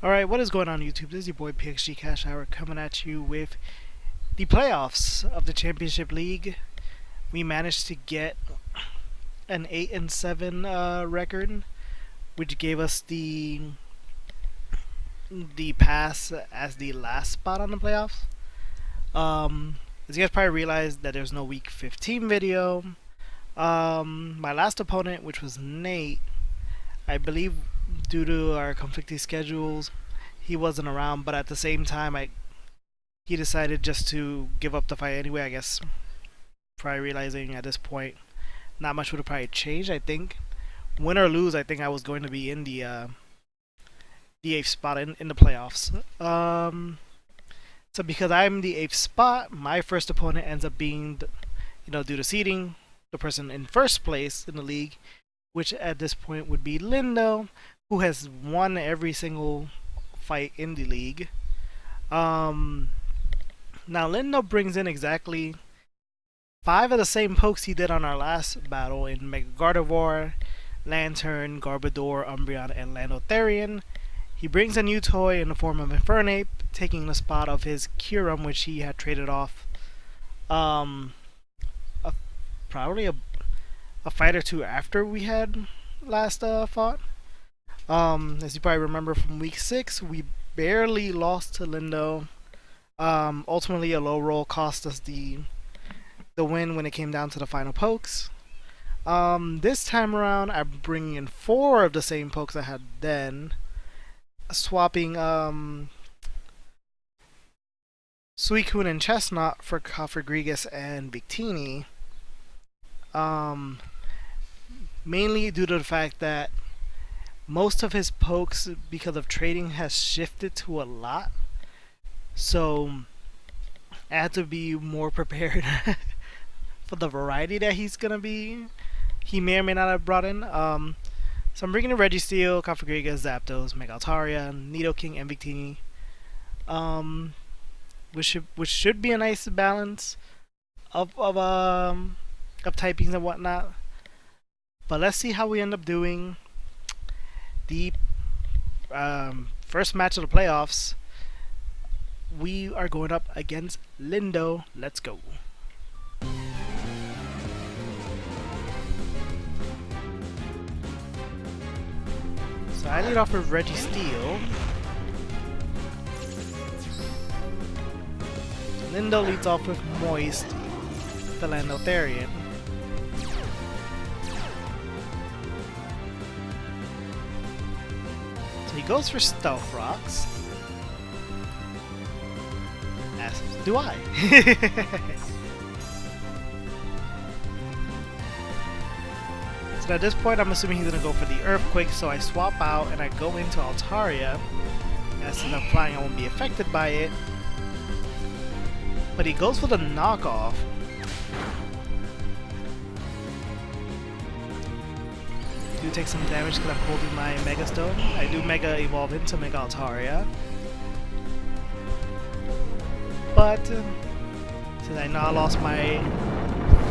Alright, what is going on YouTube? This is your boy PXG Cash Hour coming at you with the playoffs of the Championship League. We managed to get an 8-7 record, which gave us the pass as the last spot on the playoffs. As you guys probably realized that there's no week 15 video. My last opponent, which was Nate, I believe due to our conflicting schedules, he wasn't around, but at the same time, he decided just to give up the fight anyway, I guess. Probably realizing at this point, not much would have probably changed, I think. Win or lose, I think I was going to be in the 8th spot in the playoffs. So because I'm the 8th spot, my first opponent ends up being, due to seeding, the person in first place in the league, which at this point would be Lindo, who has won every single fight in the league. Now Lindo brings in exactly 5 of the same pokes he did on our last battle in Mega Gardevoir, Lantern, Garbodor, Umbreon, and Landotherian. He brings a new toy in the form of Infernape, taking the spot of his Kyurem, which he had traded off probably a fight or two after we had last fought. As you probably remember from week 6, we barely lost to Lindo. Ultimately, a low roll cost us the win when it came down to the final pokes. This time around, I'm bringing in 4 of the same pokes I had then, swapping Suicune and Chestnut for Cofagrigus and Victini. Mainly due to the fact that most of his pokes, because of trading, has shifted to a lot. So I had to be more prepared for the variety that he may or may not have brought in. So I'm bringing in Registeel, Cofagrigus, Zapdos, Mega Altaria, Nidoking, and Victini. Which should be a nice balance of typings and whatnot. But let's see how we end up doing. The first match of the playoffs, we are going up against Lindo. Let's go. So I lead off with Registeel. Lindo leads off with Moist, the Landotherian. So he goes for Stealth Rocks. As do I. So at this point, I'm assuming he's going to go for the Earthquake, so I swap out and I go into Altaria. As since I'm flying, I won't be affected by it. But he goes for the knockoff. Do take some damage because I'm holding my Mega Stone. I do Mega Evolve into Mega Altaria. But since I now lost my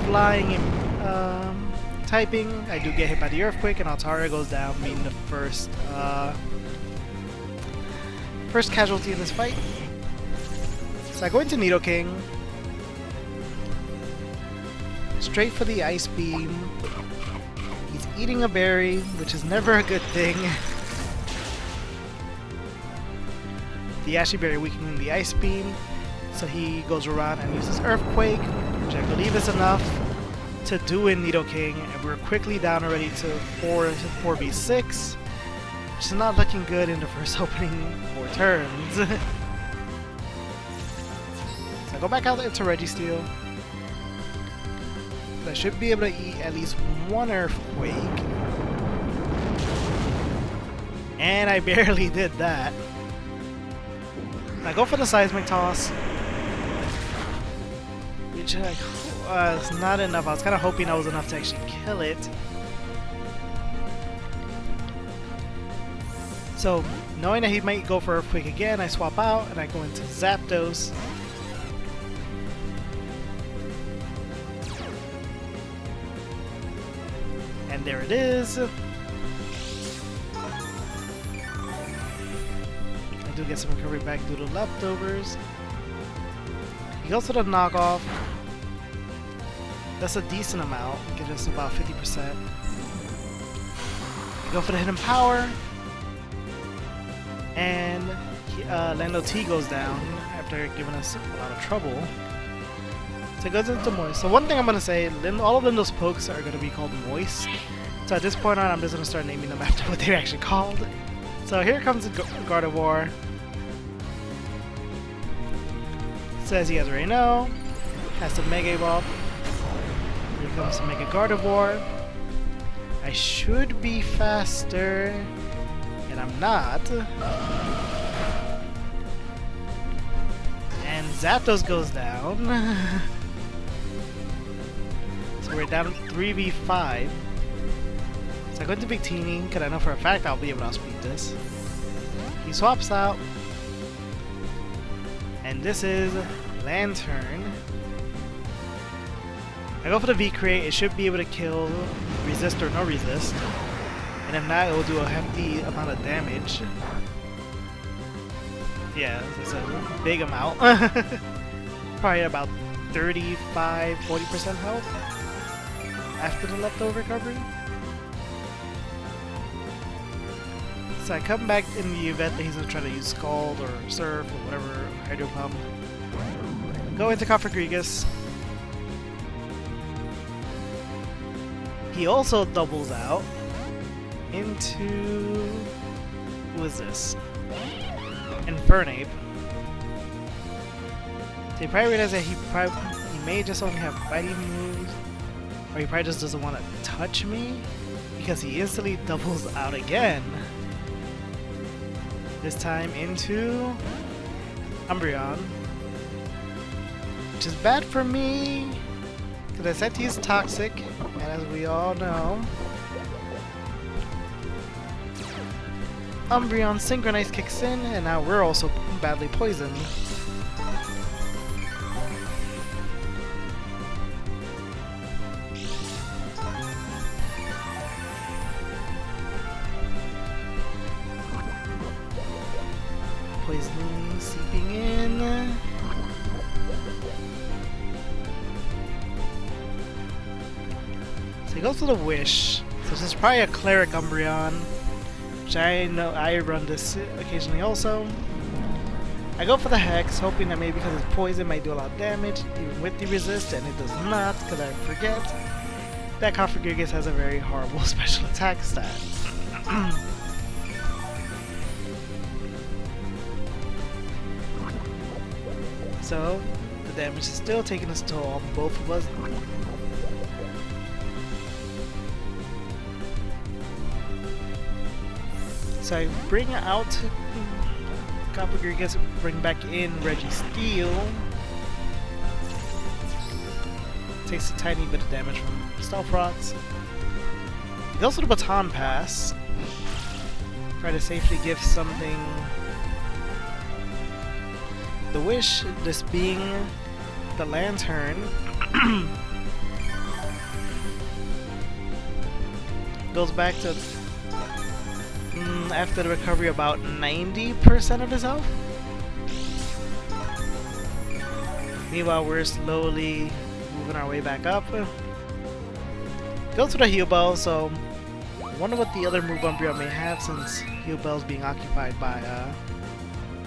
flying typing, I do get hit by the Earthquake and Altaria goes down, being the first casualty in this fight. So I go into Nidoking, straight for the Ice Beam. He's eating a berry, which is never a good thing. The Ashy Berry weakening the Ice Beam, so he goes around and uses Earthquake, which I believe is enough to do in Nidoking, and we're quickly down already to 4v6, which is not looking good in the first opening 4 turns. So I go back out into Registeel. I should be able to eat at least 1 Earthquake. And I barely did that. I go for the Seismic Toss, which is not enough. I was kind of hoping that was enough to actually kill it. So, knowing that he might go for Earthquake again, I swap out and I go into Zapdos. And there it is. do get some recovery back due to leftovers. He goes for the knockoff. That's a decent amount. Gives us about 50%. You go for the hidden power. And Lindo T goes down after giving us a lot of trouble. So it goes into Moist. So one thing I'm going to say, all of Lindo's pokes are going to be called Moist. So at this point on, I'm just going to start naming them after what they're actually called. So here comes the Gardevoir. So as you guys already know, has the Mega Evolve. Here comes the Mega Gardevoir. I should be faster, and I'm not. And Zapdos goes down. So we're down 3v5. So I go into Victini, because I know for a fact I'll be able to outspeed this. He swaps out. And this is Lantern. I go for the V-Crate. It should be able to kill resist or no resist. And if not, it will do a hefty amount of damage. Yeah, it's a big amount. Probably about 35-40% health after the leftover recovery. So I come back in the event that he's going to try to use Scald or Surf or whatever, Hydro Pump. Go into Cofagrigus. He also doubles out into... who is this? Infernape. So he probably realized that he may just only have fighting moves, or he probably just doesn't want to touch me, because he instantly doubles out again. This time into Umbreon, which is bad for me, because I said to use Toxic, and as we all know, Umbreon Synchronize kicks in, and now we're also badly poisoned. Poisoning seeping in. So he goes to the Wish. So this is probably a Cleric Umbreon, which I know I run this occasionally also. I go for the Hex, hoping that maybe because it's poison might do a lot of damage, even with the resist, and it does not, because I forget that Cofagrigus has a very horrible special attack stat. So, the damage is still taking its toll on both of us. So I bring out Cofagrigus, bring back in Registeel. Takes a tiny bit of damage from Stealth Rocks. He goes for the Baton Pass. Try to safely give something. The Wish, this being the Lantern, goes back to after the recovery about 90% of his health. Meanwhile, we're slowly moving our way back up. Goes to the Heal Bell, so I wonder what the other move Umbreon may have since Heal Bell's being occupied by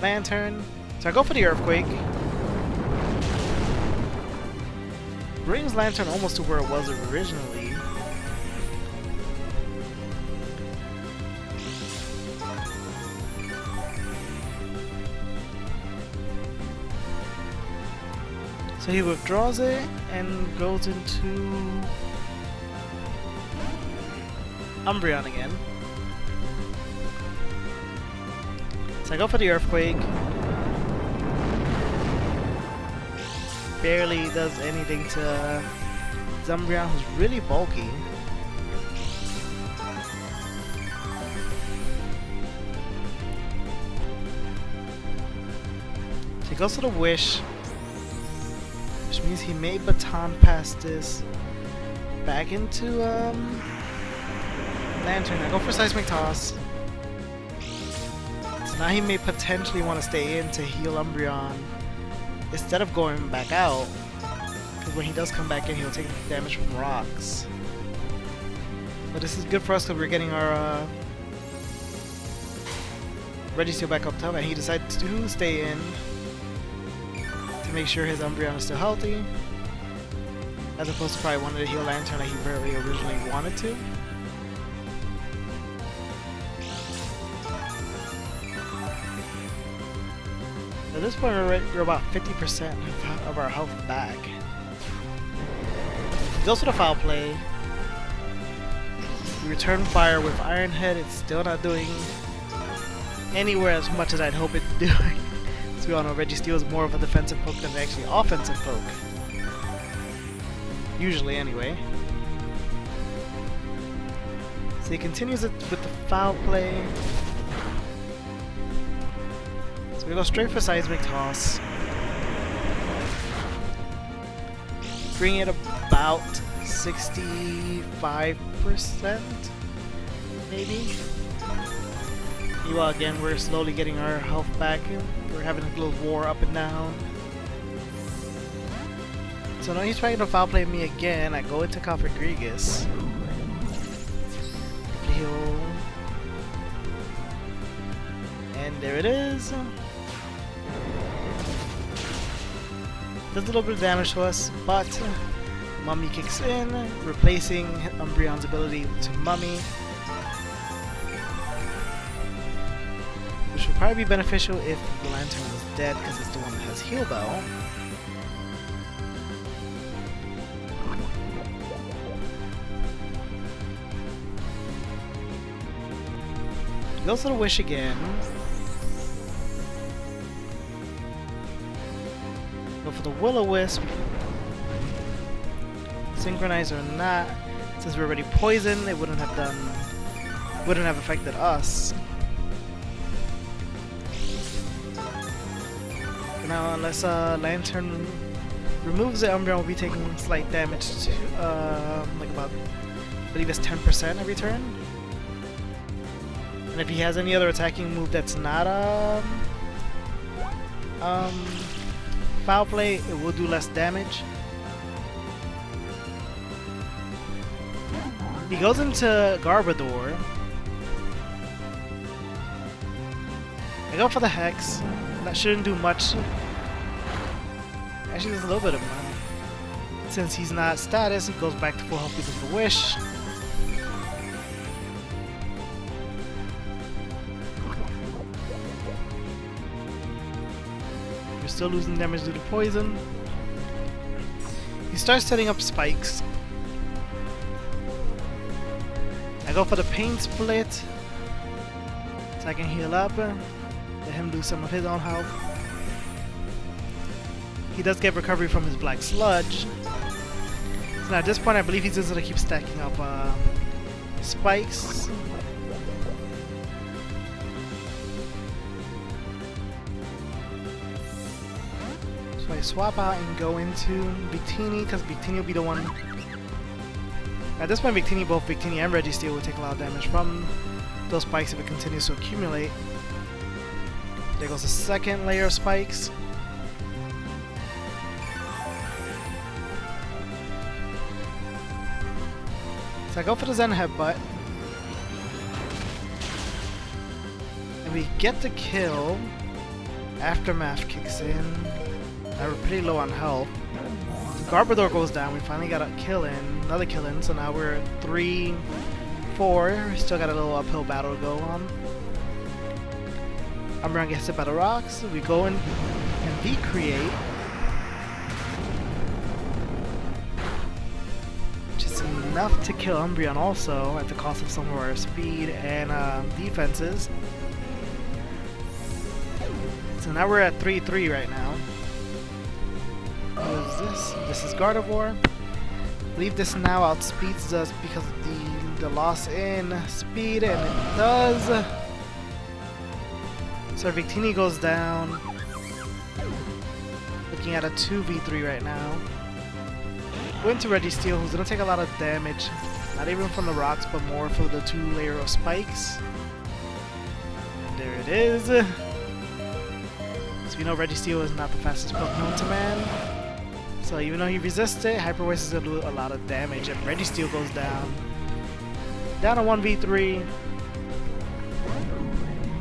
Lantern. So I go for the Earthquake. Brings Lantern almost to where it was originally. So he withdraws it and goes into Umbreon again. So I go for the Earthquake. Barely does anything to Umbreon, who's really bulky. So he goes to the Wish, which means he may Baton Pass this back into Lantern. I go for Seismic Toss. It's Now he may potentially want to stay in to heal Umbreon instead of going back out. Because when he does come back in, he'll take damage from rocks. But this is good for us because we're getting our Registeel back up top, and he decides to stay in to make sure his Umbreon is still healthy, as opposed to probably wanting to heal Lantern like he barely originally wanted to. At this point, we're about 50% of our health back. He goes for the foul play. We return fire with Iron Head. It's still not doing anywhere as much as I'd hope it's doing. So we all know Registeel is more of a defensive poke than actually offensive poke. Usually, anyway. So he continues it with the foul play. So we go straight for Seismic Toss. Bring it about 65%, maybe. Well, again, we're slowly getting our health back. We're having a little war up and down. So now he's trying to foul play me again. I go into Cofagrigus. Heal. And there it is. Does a little bit of damage to us, but Mummy kicks in, replacing Umbreon's ability to Mummy. Which would probably be beneficial if the Lantern was dead, because it's the one that has Heal Bell. Goes to the Wish again. Go for the Will-O-Wisp. Synchronize or not, since we're already poisoned, it wouldn't have affected us. Now, unless Lantern removes it, Umbreon will be taking slight damage to, like about, I believe it's 10% every turn. And if he has any other attacking move that's not foul play, it will do less damage. He goes into Garbodor. I go for the Hex. That shouldn't do much. Actually, there's a little bit of money. Since he's not status, he goes back to full health because of the Wish. We're still losing damage due to poison. He starts setting up spikes. I go for the Pain Split, so I can heal up, let him do some of his own health. He does get recovery from his Black Sludge. So now at this point I believe he's just going to keep stacking up spikes. So I swap out and go into Victini, because Victini will be the one. At this point, both Victini and Registeel will take a lot of damage from those spikes if it continues to accumulate. There goes the second layer of spikes. So I go for the Zen Headbutt. And we get the kill. Aftermath kicks in. Now we're pretty low on health. Garbodor goes down, we finally got a kill in, another kill in, so now we're 3-4, still got a little uphill battle to go on. Umbreon gets hit by the rocks, we go in and V-Create. Just enough to kill Umbreon also, at the cost of some of our speed and defenses. So now we're at 3-3 right now. What is this? This is Gardevoir. I believe this now outspeeds us because of the loss in speed, and it does. So Victini goes down. Looking at a 2v3 right now. Going to Registeel, who's going to take a lot of damage. Not even from the rocks, but more for the 2 layer of spikes. And there it is. So we know Registeel is not the fastest Pokemon to man. So even though he resists it, Hyper Voice is going to do a lot of damage, and Registeel goes down. Down to 1v3.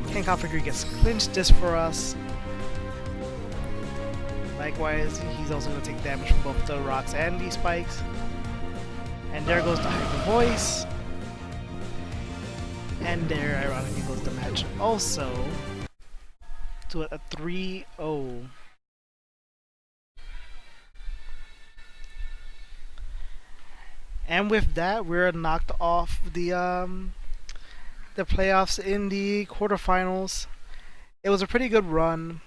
King Configure gets clinched this for us. Likewise, he's also going to take damage from both the rocks and the spikes. And there goes the Hyper Voice. And there, ironically, goes the match also to a 3-0. And with that, we're knocked off the playoffs in the quarterfinals. It was a pretty good run.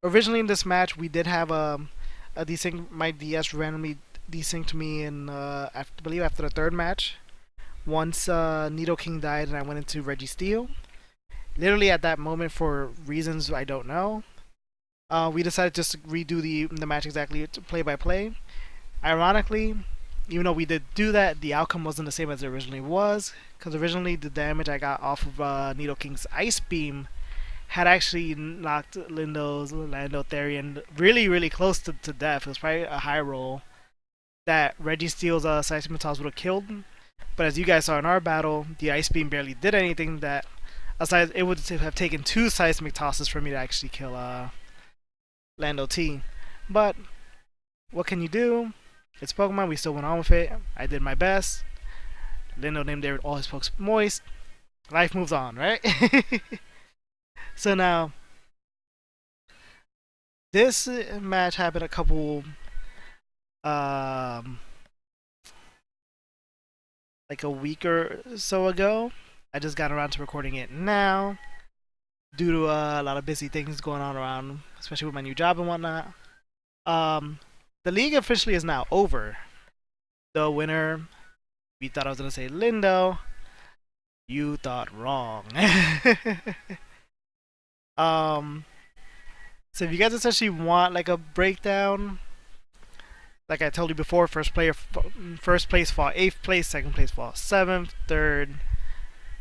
Originally in this match, we did have a desync. My DS randomly desynced me in I believe after the third match. Once Nidoking died and I went into Registeel. Literally at that moment, for reasons I don't know, we decided just to redo the match exactly play by play. Ironically, even though we did do that, the outcome wasn't the same as it originally was, because originally the damage I got off of Nidoking's Ice Beam had actually knocked Lindo's Lando Therian really close to death. It was probably a high roll that Registeel's Seismitoss would have killed. But as you guys saw in our battle, the Ice Beam barely did anything. That aside, it would have taken 2 Seismic Tosses for me to actually kill Lando T. But what can you do? It's Pokemon, we still went on with it. I did my best. Lindo named all his Pokes Moist. Life moves on, right? So now, this match happened a couple, like a week or so ago. I just got around to recording it now, due to a lot of busy things going on around, especially with my new job and whatnot. The league officially is now over. The winner, we thought I was going to say Lindo. You thought wrong. So if you guys essentially want like a breakdown, like I told you before, first place fought 8th place, second place fought 7th, 3rd,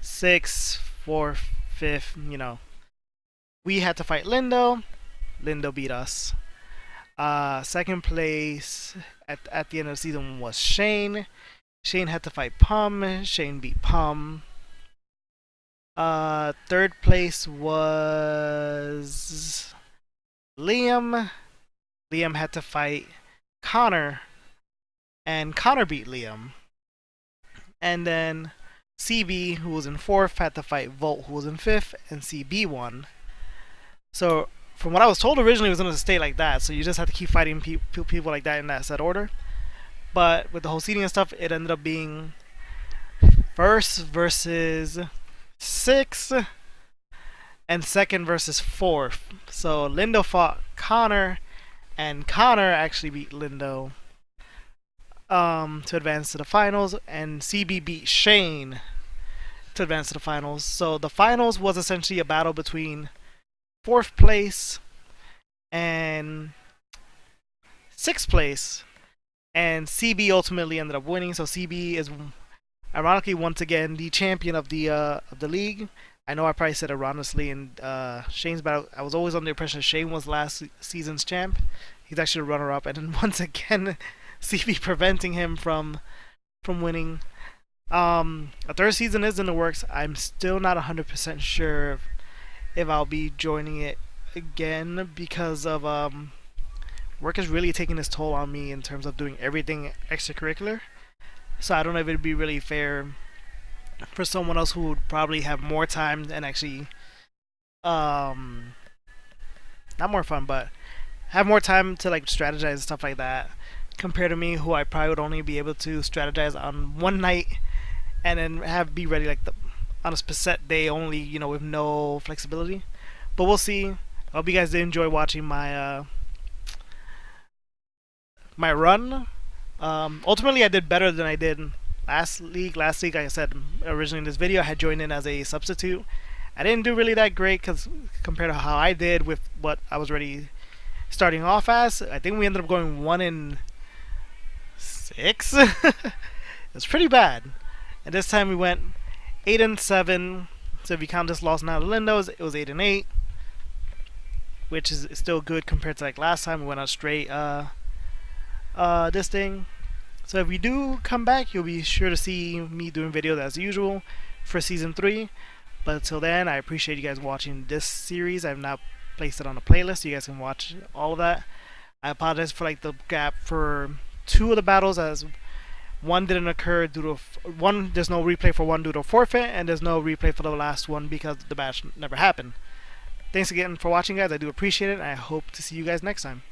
6th, 4th, 5th, you know. We had to fight Lindo. Lindo beat us. Second place at the end of the season was Shane. Shane had to fight Pum. Shane beat Pum. Third place was Liam. Liam had to fight Connor, and Connor beat Liam. And then CB, who was in 4th, had to fight Volt, who was in 5th, and CB won. So from what I was told originally, it was going to stay like that. So you just have to keep fighting people like that in that set order. But with the whole seeding and stuff, it ended up being 1st versus 6th, and 2nd versus 4th. So Lindo fought Connor, and Connor actually beat Lindo to advance to the finals, and CB beat Shane to advance to the finals. So the finals was essentially a battle between 4th place and 6th place, and CB ultimately ended up winning. So CB is ironically once again the champion of the league. I know I probably said erroneously in Shane's battle. I was always under the impression Shane was last season's champ. He's actually a runner-up, and then once again CB preventing him from winning. A 3rd season is in the works. I'm still not 100% sure if I'll be joining it again, because of work is really taking its toll on me in terms of doing everything extracurricular. So I don't know if it'd be really fair for someone else who would probably have more time and actually not more fun, but have more time to like strategize and stuff like that, compared to me, who I probably would only be able to strategize on one night and then be ready like on a set day only, you know, with no flexibility. But we'll see. I hope you guys did enjoy watching my my run. Ultimately, I did better than I did last league. Last league, like I said originally in this video, I had joined in as a substitute. I didn't do really that great compared to how I did with what I was already starting off as. I think we ended up going 1-6. It was pretty bad. And this time we went 8-7. So if you count this loss now to Lindo's, it was 8-8, which is still good compared to like last time we went on straight this thing. So if we do come back, you'll be sure to see me doing videos as usual for season 3. But until then, I appreciate you guys watching this series. I've now placed it on a playlist so you guys can watch all of that. I apologize for like the gap for 2 of the battles, as one didn't occur due to one. There's no replay for one due to forfeit, and there's no replay for the last one because the match never happened. Thanks again for watching, guys. I do appreciate it, and I hope to see you guys next time.